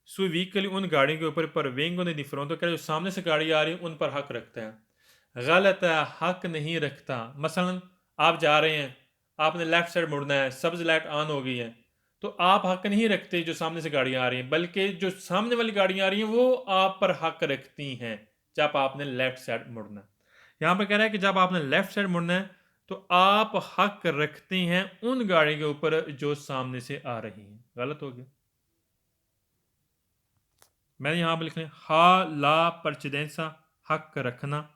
Speaker 1: सु व्हीकल उन गाड़ियों के ऊपर पर वेंगो ने डिफरों तो जो सामने से गाड़ी आ रही है उन पर हक रखते हैं. गलत है, हक नहीं रखता. मसलन आप जा रहे हैं, आपने लेफ्ट साइड मुड़ना है, सब्ज लाइट ऑन हो गई है, तो आप हक नहीं रखते जो सामने से गाड़ियाँ आ रही हैं, बल्कि जो सामने वाली गाड़ियाँ आ रही हैं वो आप पर हक रखती हैं जब आपने लेफ्ट साइड मुड़ना है. यहाँ पर कह रहा है कि जब आपने लेफ्ट साइड मुड़ना है तो आप हक रखते हैं उन गाड़ियों के ऊपर जो सामने से आ रही हैं. गलत हो गया. मैंने यहाँ पर लिख लिया हा ला परचेदेंसा, हक रखना.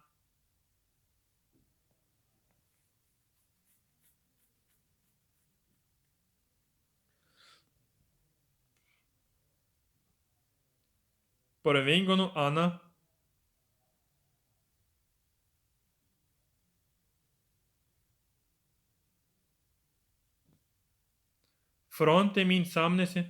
Speaker 1: Provengono ana fronte मीन सामने से.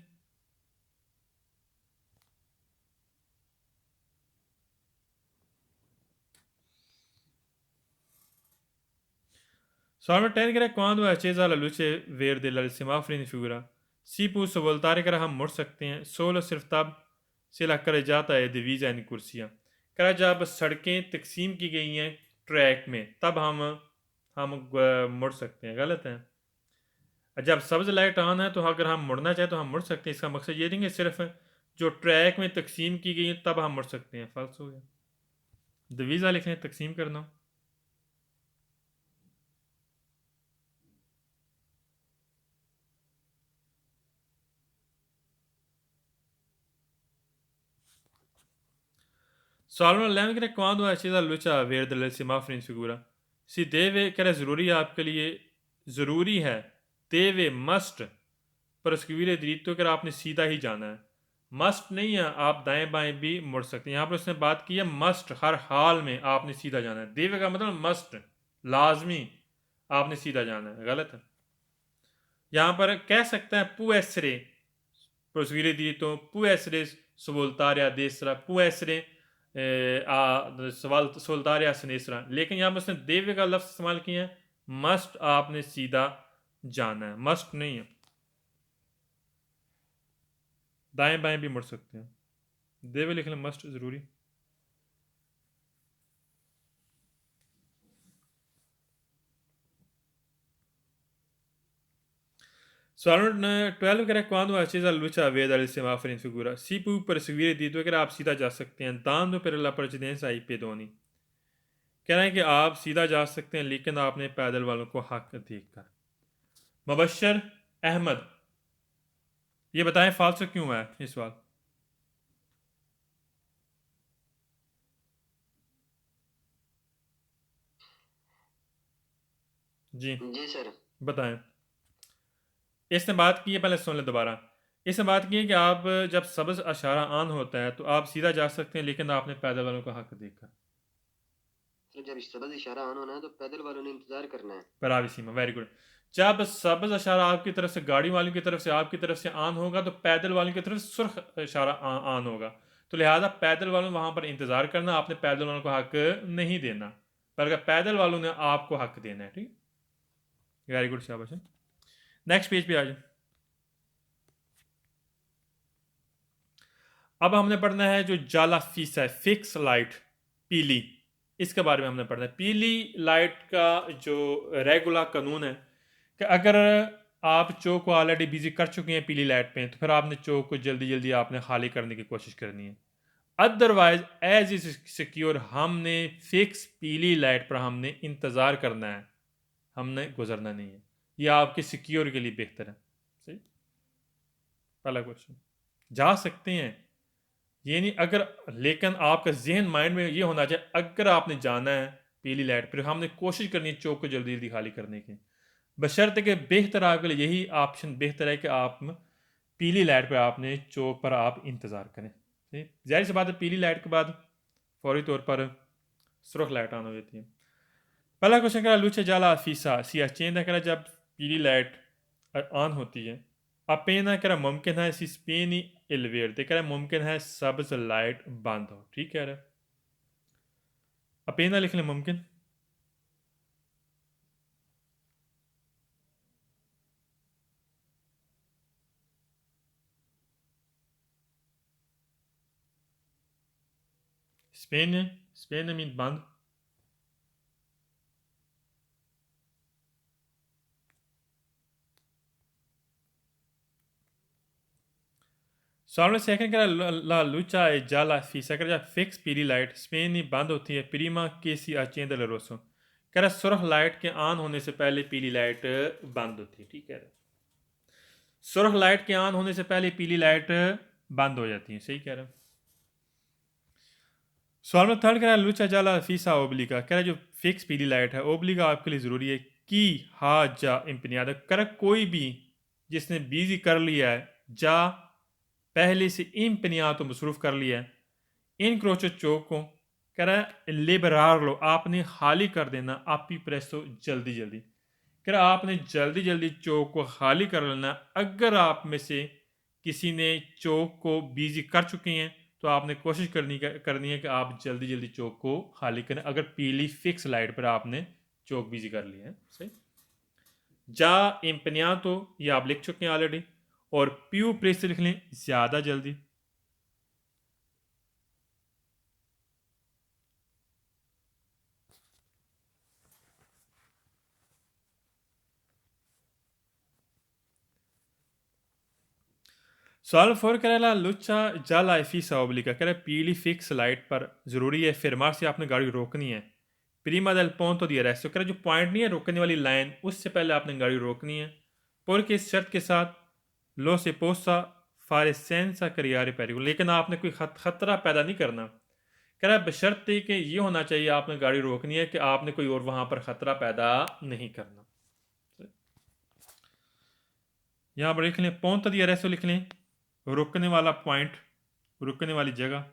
Speaker 1: Solamente che quando è accesa la luce verde del semaforo in figura si può voltare कर हम मुड़ सकते हैं solo सिर्फ तब से कर जाता है डिवीज़ा इन कुर्सियाँ. करा जब सड़कें तकसीम की गई हैं ट्रैक में तब हम मुड़ सकते हैं. गलत है. जब सब्ज लाइट ऑन है तो अगर हम मुड़ना चाहें तो हम मुड़ सकते हैं. इसका मकसद ये नहीं कि सिर्फ जो ट्रैक में तकसीम की गई है तब हम मुड़ सकते हैं. फल्स हो गया. डिवीज़ा लिखने तकसीम करना. Salvo che quando è accesa la luce verde del semaforo in figura si deve che ज़रूरी है आपके लिए, ज़रूरी है, देवे मस्ट प्रोस्क्यूरे दरीतो कर आपने सीधा ही जाना है. मस्ट नहीं है, आप दाएं बाएं भी मुड़ सकते हैं. यहाँ पर उसने बात की है मस्ट, हर हाल में आपने सीधा जाना है. देवे का मतलब मस्ट, लाजमी आपने सीधा जाना है. गलत है. यहाँ पर कह सकता है पुएसरे प्रोस्क्यूरे दरीतो, पुएसरे सवोल्तारिया देसरा, पुएसरे सवाल सोल्तारिया सनेसरा. लेकिन यहाँ पर उसने देवे का लफ्ज़ इस्तेमाल किया है. मस्ट आपने सीधा जाना है, मस्ट नहीं है. दाएं बाएं भी मुड़ सकते हैं. देवे लिखना मस्ट ज़रूरी. Sono 12 che quando è accesa la luce verde del semaforo in figura si può perseguire di due che आप सीधा जा सकते हैं dando per la precedenza ai pedoni. कह रहे हैं कि आप सीधा जा सकते हैं लेकिन आपने पैदल वालों को हक देखकर. मुबशर अहमद, ये बताएं फालसो क्यों है ये सवाल. जी
Speaker 4: सर.
Speaker 1: बताएं. इसने बात की है, पहले सुन ले दोबारा. इसने बात की है कि आप जब सब्ज़ इशारा ऑन होता है तो आप सीधा जा सकते हैं लेकिन आपने पैदल वालों का हक देखा.
Speaker 4: जब सब्ज़ इशारा ऑन होना है तो पैदल वालों ने इंतजार करना है.
Speaker 1: बराबर, वेरी गुड. जब सब्ज़ इशारा आपकी तरफ से, गाड़ी वालों की तरफ से, आपकी तरफ से ऑन होगा तो पैदल वालों की तरफ से सुर्ख इशारा ऑन होगा. तो लिहाजा पैदल वालों वहाँ पर इंतज़ार करना, आपने पैदल वालों को हक नहीं देना, बल्कि पैदल वालों ने आपको हक देना है. ठीक, वेरी गुड, शाबाश. नेक्स्ट पेज पे आ जाए. अब हमने पढ़ना है जो जाला फीस है, फिक्स लाइट, पीली, इसके बारे में हमने पढ़ना है. पीली लाइट का जो रेगुलर कानून है कि अगर आप चौक को ऑलरेडी बिजी कर चुके हैं पीली लाइट पे तो फिर आपने चौक को जल्दी जल्दी आपने खाली करने की कोशिश करनी है. अदरवाइज एज इज सिक्योर हमने फिक्स पीली लाइट पर हमने इंतज़ार करना है, हमने गुजरना नहीं है. यह आपके सिक्योर के लिए बेहतर है. सही. पहला क्वेश्चन, जा सकते हैं ये नहीं अगर, लेकिन आपका जहन माइंड में ये होना चाहिए अगर आपने जाना है पीली लाइट पर हमने कोशिश करनी है चौक को जल्दी जल्दी खाली करने की, बशर्ते कि बेहतर आपके लिए यही ऑप्शन बेहतर है कि आप पीली लाइट पर आपने चौक पर आप इंतज़ार करें. जाहिर सी बात है पीली लाइट के बाद फौरी तौर पर सुर्ख लाइट ऑन हो जाती है. पहला क्वेश्चन करा लूचे जाला फीसा सिया चेंदा करा जब पीली लाइट ऑन होती है अपेना करा मुमकिन है स्पेनी एलवेर दे करा मुमकिन है सब्ज लाइट बंद हो. ठीक कह रहा है. अपेना लिख लें मुमकिन। स्पेन मीन बंद। सवाल में सेकंड कह रहा la lucha è già la fissa कह रहा फिक्स पीली लाइट स्पेन में बंद होती है प्रीमा के सी accende del rosso कह रहा सुरख लाइट के ऑन होने से पहले पीली लाइट बंद होती है। ठीक है, सुरख लाइट के ऑन होने से पहले पीली लाइट बंद हो जाती है। सही कह रहा है। सवाल में थर्ड कह रहा है लुचा जाला फीसा ओब्लिगा कह रहा है जो फिक्स पीली लाइट है ओब्लिगा आपके लिए ज़रूरी है कि हा जा इम्पनियाद कर कोई भी जिसने बिजी कर लिया है जा पहले से इम्पनियाद तो मसरूफ़ कर लिया है इन क्रोचो चौक को कह रहा है लिबरार लो आपने खाली कर देना आप ही प्रेसो जल्दी जल्दी कह रहा आपने जल्दी जल्दी चौक को खाली कर लेना। अगर आप में से किसी ने चौक को बिजी कर चुके हैं तो आपने कोशिश करनी है कि आप जल्दी जल्दी चौक को खाली करें अगर पीली फिक्स लाइट पर आपने चौक बिजी कर लिया है। सही जा इम्पनिया तो ये आप लिख चुके हैं ऑलरेडी और प्यू प्रेस लिख लें ज़्यादा जल्दी। सवाल फोर करेला लुचा जल आईफीसा ओब्लिगा कह रहा है पीली फिक्स लाइट पर ज़रूरी है फिरमार से आपने गाड़ी रोकनी है प्रीमा del ponto di arresto कह रहा है जो पॉइंट नहीं है रोकने वाली लाइन उससे पहले आपने गाड़ी रोकनी है पर के इस शर्त के साथ लो से पोसा फारे सेंसा करियारे पेरिगो लेकिन आपने कोई खतरा पैदा नहीं करना। कह रहा है बशर्ते कि ये होना चाहिए आपने गाड़ी रोकनी है कि आपने कोई और वहाँ पर ख़तरा पैदा नहीं करना। यहाँ पर लिख लें ponto di arresto लिख लें रुकने वाला पॉइंट रुकने वाली जगह।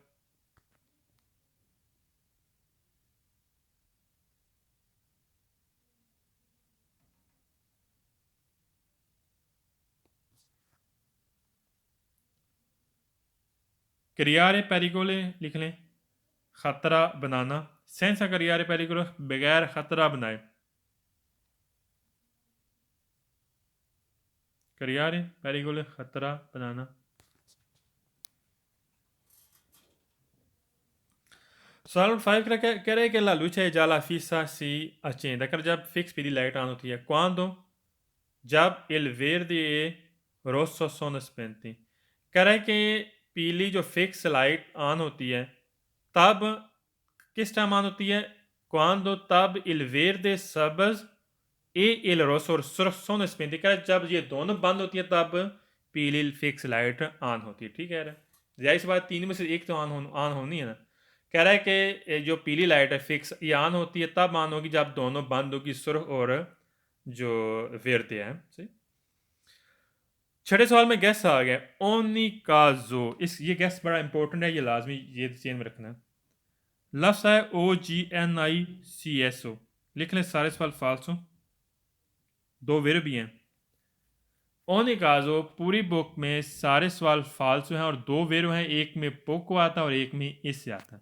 Speaker 1: करियारे पेरिगोले लिख लें ख़तरा बनाना सेंसा करियारे पेरिगोले बगैर ख़तरा बनाए करियारे पेरिगोले ख़तरा बनाना। सवाल 5 कह रहे कि la luce è già la fissa si accende अगर जब फिक्स पीली लाइट ऑन होती है quando जब il verde e rosso sono spenti कह रहे हैं कि पीली जो फिक्स लाइट ऑन होती है तब किस टाइम ऑन होती है quando तब il verde सब्ज e il rosso और सुर्ख sono spenti कह रहे हैं जब ये दोनों बंद होती है तब पीली फिक्स लाइट ऑन होती है। ठीक है, जाहिर सी बात तीन में से एक तो ऑन होनी है ना। कह रहा है कि जो पीली लाइट है फिक्स ये ऑन होती है तब ऑन होगी जब दोनों बंद होगी सुर्ख और जो वेरते हैं। सही छठे सवाल में गैस आ गया ओनी काजो इस ये गैस बड़ा इंपॉर्टेंट है ये लाजमी ये चेन में रखना है। लफ्ज़ है OGNICSO लिख लें सारे सवाल फाल्सो दो वेर भी हैं। ओनी काजो पूरी बुक में सारे सवाल फाल्सो हैं और दो वेरो हैं एक में पोको आता है और एक में इससे आता है।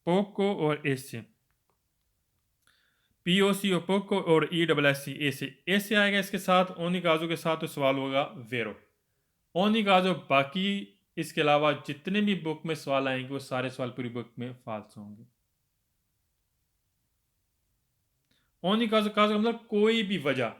Speaker 1: पोको और इससे POC और पोको और ESSC ऐसे आएगा इसके साथ ओनिकाजो के साथ तो सवाल होगा वेरो ओनिकाजो बाकी इसके अलावा जितने भी बुक में सवाल आएंगे वो सारे सवाल पूरी बुक में फाल्स होंगे। ओनिकाजो काजो मतलब कोई भी वजह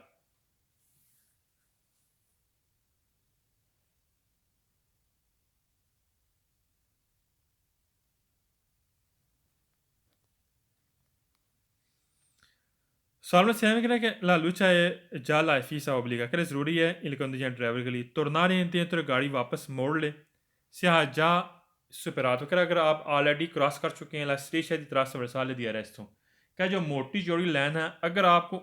Speaker 1: सवाल में सहम करें कि ला लुचा है जाला फीसा ओब्लिगा करे ज़रूरी है इन कंडीशन ड्राइवर के लिए tornare indietro गाड़ी वापस मोड़ ले सिया जा सुपरातो कर अगर आप ऑलरेडी क्रॉस कर चुके हैं ला स्टेशन की तरफ से वर्साले दिया रेस्ट हो क्या जो मोटी जोड़ी लाइन है अगर आपको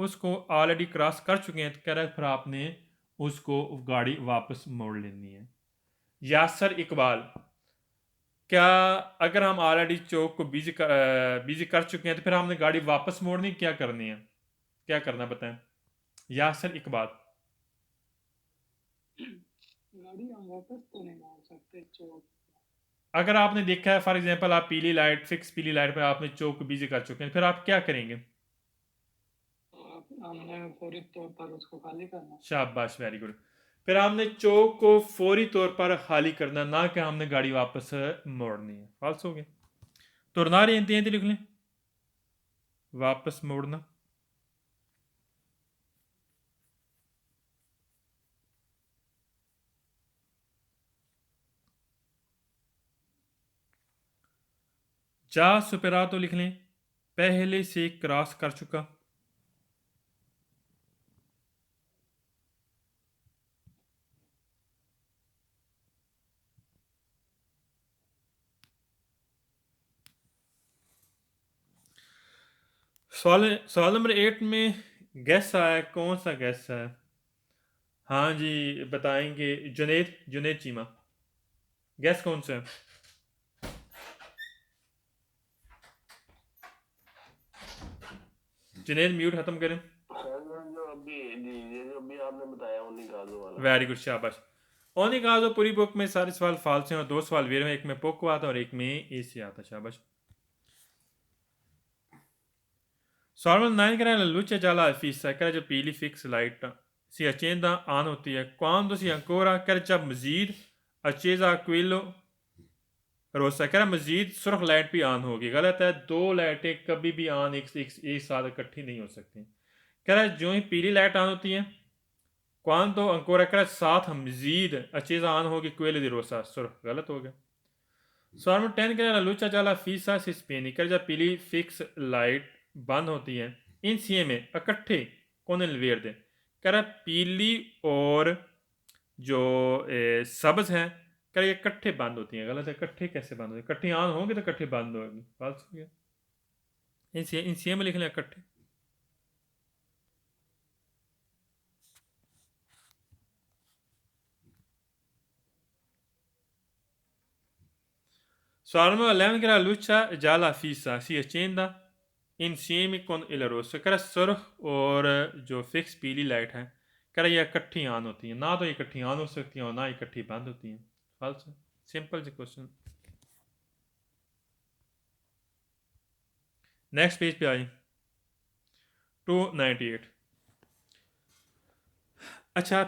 Speaker 1: उसको ऑलरेडी क्रॉस कर चुके हैं तो कह रहा है फिर आपने उसको गाड़ी वापस मोड़ लेनी है। यासर इकबाल क्या अगर हम ऑलरेडी चौक को बिजी कर चुके हैं तो फिर हमने गाड़ी वापस मोड़नी क्या करनी है क्या करना बताएं। यासर इकबाल
Speaker 2: गाड़ी हम वापस तो नहीं मार सकते चौक।
Speaker 1: अगर आपने देखा है फॉर एग्जांपल आप पीली लाइट फिक्स पीली लाइट पे आपने चौक को बिजी कर चुके हैं, फिर आप क्या करेंगे?
Speaker 2: हमने फौरी तौर पर उसको खाली करना।
Speaker 1: शाबाश, वेरी गुड। फिर हमने चौक को फौरी तौर पर खाली करना, ना कि हमने गाड़ी वापस मोड़नी है। फाल्स हो गया। tornare इंतें लिख लें, वापस मोड़ना। जा superato लिख लें, पहले से क्रॉस कर चुका। सवाल नंबर 8 में गैस आया, कौन सा गैस है? हाँ जी, बताएंगे। जुनेद, जुनेद चीमा, गैस कौन सा है? जुनेद म्यूट खत्म करें।
Speaker 5: जो अभी आपने बताया ओनिगाजो वाला।
Speaker 1: वेरी गुड, शाबाश। ओनिगाजो पूरी बुक में सारे सवाल फाल्स हैं और 2 सवाल वेर में, एक में पोको आता और एक में ए से आता। शाबाश। सवाल नंबर 9 करें, luce già la fissa करे जब पीली फिक्स लाइट सी accenda ऑन होती है, quando si ancora करे जब मजीद accesa quello रोसा कह रहा मजीद सुर्ख लाइट भी ऑन होगी। गलत है, 2 लाइटें कभी भी ऑन एक साथ इकट्ठी नहीं हो सकती। कह रहा है जो ही पीली लाइट ऑन होती है, quando ancora कह रहा है साथ मजीद accesa ऑन होगी quello di rosa सुर्ख। गलत हो गया। सवाल नंबर 10 कह रहा है luce già la fissa si spegne कर जब पीली फिक्स लाइट बंद होती है, इन सीए में इकट्ठे कौन वेर दे। कह रहा पीली और जो सब्ज है कह रहा ये इकट्ठे बंद होती हैं। गलत है, इकट्ठे कैसे बंद होती है? इकट्ठी ऑन होंगे तो इकट्ठे बंद होगी। फाल्स हो गया। इन सीए में लिख लें इकट्ठे। सवाल नंबर 11 कह रहा luce già la fissa si accenda insieme con il rosso कह रहा सुर्ख और जो फिक्स पीली लाइट है कह रहा ये इकट्ठी ऑन होती है। ना तो ये इकट्ठी ऑन हो सकती हैं और ना इकट्ठी बंद होती हैं। फाल्स। सिंपल से क्वेश्चन। नेक्स्ट पेज पे आइए, 298। अच्छा,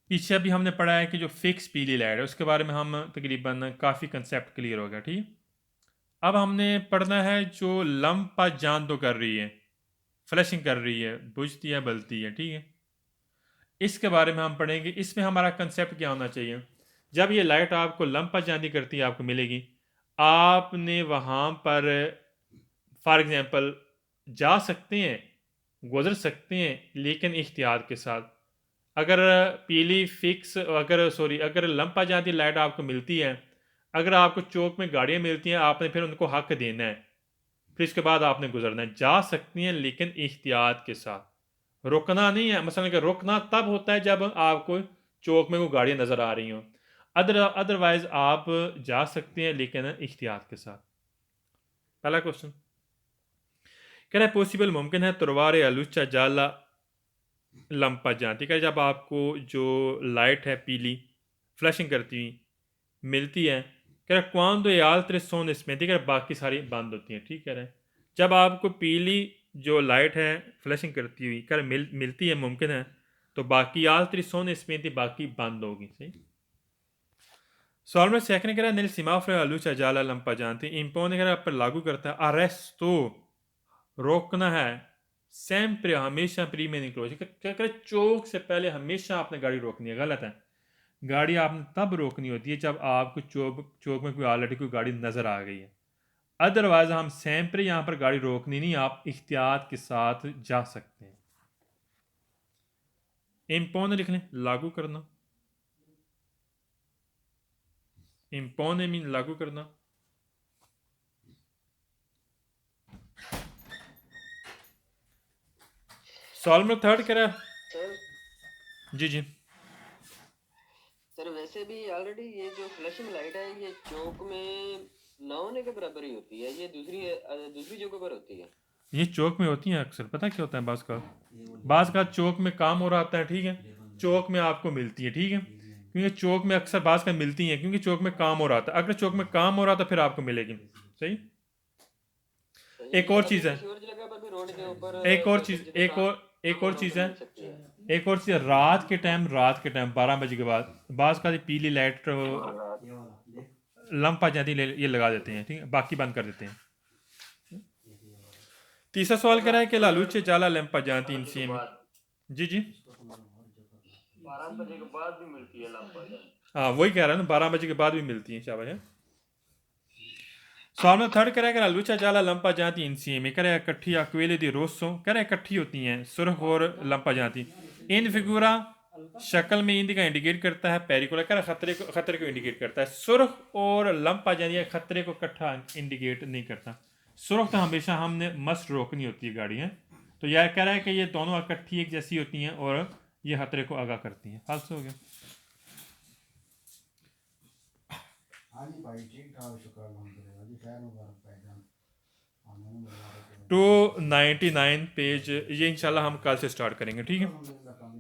Speaker 1: पीछे अभी हमने पढ़ा है कि जो फिक्स पीली लाइट है उसके बारे में हम तकरीबन काफ़ी कंसेप्ट क्लियर हो गया। ठीक, अब हमने पढ़ना है जो लंपा जान तो कर रही है, फ्लैशिंग कर रही है, बुझती है, बलती है। ठीक है, इसके बारे में हम पढ़ेंगे। इसमें हमारा कंसेप्ट क्या होना चाहिए? जब ये लाइट आपको लंपा जानी करती है आपको मिलेगी, आपने वहाँ पर फॉर एग्जांपल जा सकते हैं, गुजर सकते हैं, लेकिन एहतियात के साथ। अगर पीली फिक्स अगर लंपा जाती लाइट आपको मिलती है, अगर आपको चौक में गाड़ियाँ मिलती हैं, आपने फिर उनको हक देना है, फिर इसके बाद आपने गुजरना है। जा सकती हैं लेकिन एहतियात के साथ, रुकना नहीं है। मसलन कि रुकना तब होता है जब आपको चौक में कोई गाड़ियाँ नज़र आ रही हों, अदरवाइज आप जा सकते हैं लेकिन एहतियात के साथ। पहला क्वेश्चन कह रहा है पॉसिबल मुमकिन है तोरवारे अलुचा जाला लंपा जाती है जब आपको जो लाइट है पीली फ्लैशिंग करती हुई मिलती है। कह रहा क्वान दो याल तेरे सोन इसमें, ठीक है, बाकी सारी बंद होती हैं। ठीक कह रहे हैं, जब आपको पीली जो लाइट है फ्लैशिंग करती हुई कर मिलती है मुमकिन है, तो बाकी आल तेरी सोन इसमें थी, बाकी बंद होगी। सही। सवाल में सेकंड कह रहा है नील सिमाफ्रे अलूचा जाला लंपा जानती इम्पोने कह रहा पर लागू करता है अरेस्तो, रोकना है, sempre हमेशा प्रीमे निक्लोज, क्या करे चौक से पहले हमेशा आपने गाड़ी रोकनी है। गलत है, गाड़ी आपने तब रोकनी होती है जब आपको चौक में कोई ऑलरेडी कोई गाड़ी नज़र आ गई है। अदरवाइज हम sempre यहाँ पर गाड़ी रोकनी नहीं, आप इख्तियात के साथ जा सकते हैं। इम्पोने लिख लें, लागू करना। इम्पोने मीन लागू करना। सवाल में थर्ड करा
Speaker 4: सर
Speaker 1: जी जी
Speaker 4: सर वैसे भी ऑलरेडी ये जो फ्लैशिंग लाइट है ये चौक में ना होने के बराबर ही होती है, ये दूसरी जगह पर होती है।
Speaker 1: ये चौक में होती हैं अक्सर। पता क्या होता है, बाज़ का चौक में काम हो रहा होता है, ठीक है, चौक में आपको मिलती है, ठीक है, क्योंकि चौक में अक्सर बास का मिलती हैं, क्योंकि चौक में काम हो रहा था। अगर चौक में काम हो रहा था फिर आपको मिलेगी। सही। एक और चीज़ है,
Speaker 4: किसी और जगह पर भी रोड के ऊपर
Speaker 1: एक और चीज़,
Speaker 4: जितने
Speaker 1: एक और चीज़ है,
Speaker 4: मिल सकती है।
Speaker 1: एक और चीज़, रात के टाइम 12 बजे के बाद बास का पीली लाइट
Speaker 3: ये वाला देख,
Speaker 1: लंप आ जाती है, ये लगा देते हैं, ठीक है, बाकी बंद कर देते हैं। तीसरा सवाल कह रहा है कि लालूचे जाला लंपा जाती इंसीम। जी जी,
Speaker 5: 12 बजे के बाद भी मिलती है लापा।
Speaker 1: हाँ वही कह रहा है ना, 12 बजे के बाद भी मिलती है। शाबाश है। सवाल में थर्ड कह रहा है कि लालूचा जाला लंपा जाती इंसीम, कह रहा है कट्ठी अक्वेले दी रोसो, कह रहा है इकट्ठी होती हैं सुरख और लंपा जाती। इन फिगूरा शक्ल में इंदी का इंडिकेट करता है पेरिकोला, कह रहा है खतरे को इंडिकेट करता है। सुरख और लंपा जाती खतरे को इकट्ठा इंडिकेट नहीं करता। सुरख तो हमेशा हमने मस्ट रोकनी होती है गाड़ी है, तो यह कह रहा है कि ये दोनों इकट्ठी एक जैसी होती हैं और ये खतरे को आगाह करती हैं। फालतू हो गया।
Speaker 3: हाँ जी भाई ठीक ठाक, शुक्र अल्हम्दुलिल्लाह जी, खैर मुबारक भाईजान, हमें मुबारक हो।
Speaker 1: 299 पेज, ये इंशाल्लाह हम कल से स्टार्ट करेंगे, ठीक है।
Speaker 3: अल्हम्दुलिल्लाह, काम भी